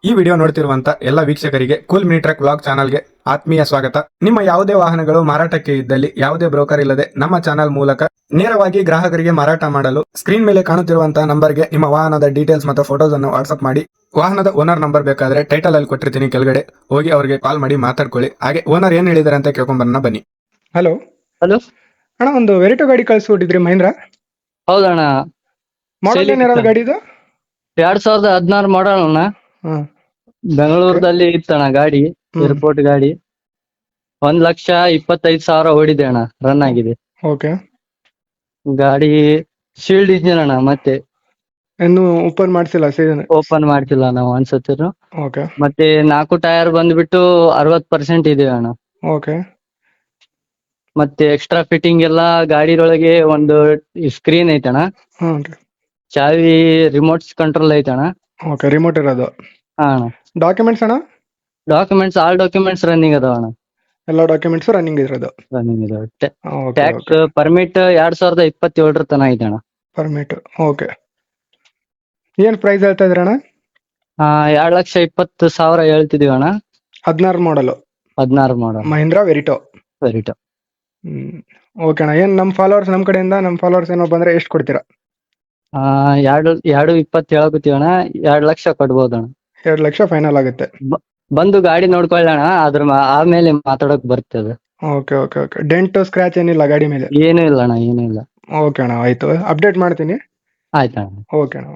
ಈ ವಿಡಿಯೋ ನೋಡ್ತಿರುವಂತ ಎಲ್ಲ ವೀಕ್ಷಕರಿಗೆ ಕೂಲ್ ಮಿನಿ ಟ್ರಕ್ ವ್ಲಾಗ್ ಚಾನಲ್ಗೆ ಆತ್ಮೀಯ ಸ್ವಾಗತ. ನಿಮ್ಮ ಯಾವುದೇ ವಾಹನಗಳು ಮಾರಾಟಕ್ಕೆ ಇದ್ದಲ್ಲಿ ಯಾವುದೇ ಬ್ರೋಕರ್ ಇಲ್ಲದೆ ನಮ್ಮ ಚಾನಲ್ ಮೂಲಕ ನೇರವಾಗಿ ಗ್ರಾಹಕರಿಗೆ ಮಾರಾಟ ಮಾಡಲು ಸ್ಕ್ರೀನ್ ಮೇಲೆ ಕಾಣುತ್ತಿರುವಂತಹ ನಂಬರ್ಗೆ ನಿಮ್ಮ ವಾಹನದ ಡೀಟೇಲ್ಸ್ ಮತ್ತು ಫೋಟೋಸ್ ಅನ್ನು ವಾಟ್ಸ್ಆಪ್ ಮಾಡಿ. ವಾಹನದ ಓನರ್ ನಂಬರ್ ಬೇಕಾದ್ರೆ ಟೈಟಲ್ ಅಲ್ಲಿ ಕೊಟ್ಟಿರ್ತೀನಿ, ಕೆಳಗಡೆ ಹೋಗಿ ಅವರಿಗೆ ಕಾಲ್ ಮಾಡಿ ಮಾತಾಡ್ಕೊಳ್ಳಿ. ಹಾಗೆ ಓನರ್ ಏನ್ ಹೇಳಿದಾರೆ ಅಂತ ಕೇಳ್ಕೊಂಬರೋಣ ಬನ್ನಿ. ಹಲೋ ಹಲೋ, ಅಣ್ಣ, ಒಂದು ವೆರಿಟೋ ಗಾಡಿ ಕಳಿಸ್ಬಿಟ್ಟಿದ್ರಿ ಮಹೀಂದ್ರ. ಹೌದಣ್ಣ. ಮಾಡಲ್ ಏನಿರೋದು ಗಾಡಿ ಇದು? 2016 ಮಾಡಲ್ ಅಣ್ಣ. ಹಾಂ, ಬೆಂಗಳೂರದಲ್ಲಿ ಇತ್ತಣ್ಣ ಗಾಡಿ, ಏರ್ಪೋರ್ಟ್ ಗಾಡಿ. 1,25,000 ಓಡಿದೆ ಅಣ್ಣ, ರನ್ ಆಗಿದೆ ಓಕೆ. ಗಾಡಿ. ಶೀಲ್ಡ್ ಇಂಜಿನ್ ಅಣ್ಣ, ಮತ್ತೆ ಇನ್ನು ಓಪನ್ ಮಾಡಿಸಿಲ್ಲ ಸೀಸನ್? ಓಪನ್ ಮಾಡ್ತಿಲ್ಲ ನಾವು ಅನ್ಸತ್ತಿರು. ಓಕೆ ಮತ್ತೆ 4 ಟೈರ್ ಬಂದ್ಬಿಟ್ಟು 60% ಇದೆ ಅಣ್ಣ. ಓಕೆ ಮತ್ತೆ ಎಕ್ಸ್ಟ್ರಾ ಫಿಟ್ಟಿಂಗ್ ಎಲ್ಲ ಗಾಡಿಯೊಳಗೆ ಒಂದು ಸ್ಕ್ರೀನ್ ಐತಣ್ಣ, ಹಾಂ ರೀ. ಚಾವಿ, ರಿಮೋಟ್ಸ್ ಕಂಟ್ರೋಲ್ ಐತಣ್ಣ. ಓಕೆ, ರಿಮೋಟ್ ಇರೋದು. ಹಾ ಅಣ್ಣ. ಡಾಕ್ಯುಮೆಂಟ್ಸ್ ಅಣ್ಣ? ಡಾಕ್ಯುಮೆಂಟ್ಸ್, ಆಲ್ ಡಾಕ್ಯುಮೆಂಟ್ಸ್ ರನ್ನಿಂಗ್ ಅದಾವ ಅಣ್ಣ. ಎಲ್ಲ ಡಾಕ್ಯುಮೆಂಟ್ಸ್ ರನ್ನಿಂಗ್ ಇರೋದು. ರನ್ನಿಂಗ್ ಇದಾವ. ಓಕೆ ಟ್ಯಾಕ್ಸ್ ಪರ್ಮಿಟ್ 2027 ತನ ಐತೆ ಅಣ್ಣ. ಪರ್ಮಿಟ್. ಓಕೆ, ಏನು ಪ್ರೈಸ್ ಹೇಳ್ತಾ ಇದ್ರಣ್ಣ? 2,20,000 ಹೇಳ್ತಿದೀವಿ ಅಣ್ಣ. 16 ಮಾಡಲು 16 ಮಾಡಲ್ ಮಹೀಂದ್ರ ವೆರಿಟೋ. ವೆರಿಟೋ. ಓಕೆ ಅಣ್ಣ, ಏನು ನಮ್ಮ ಫಾಲೋವರ್ಸ್, ನಮ್ಮ ಕಡೆಯಿಂದ ನಮ್ಮ ಫಾಲೋವರ್ಸ್ ಏನೋ ಬಂದರೆ ಎಷ್ಟು ಕೊಡ್ತೀರಾ? 2,20 ಹೇಳಕತ್ತೀವಿ ಅಣ್ಣ. 2 ಲಕ್ಷ ಕೊಡ್ಬೋದು ಅಣ್ಣ. 2 ಲಕ್ಷ ಫೈನಲ್ ಆಗುತ್ತೆ. ಬಂದು ಗಾಡಿ ನೋಡ್ಕೊಳ್ಳೋಣ, ಆಮೇಲೆ ಮಾತಾಡಕ್ ಬರ್ತದೆ. Okay okay okay. Dent scratch ಏನಿಲ್ಲ ಗಾಡಿ ಮೇಲೆ? ಏನೂ ಇಲ್ಲ ಅಣ್ಣ, ಏನೂ ಇಲ್ಲ. ಓಕೆ ಅಣ್ಣ, ಆಯಿತು, ಅಪ್ಡೇಟ್ ಮಾಡ್ತೀನಿ. ಆಯ್ತಣ್ಣ. ಓಕೆ ಅಣ್ಣ.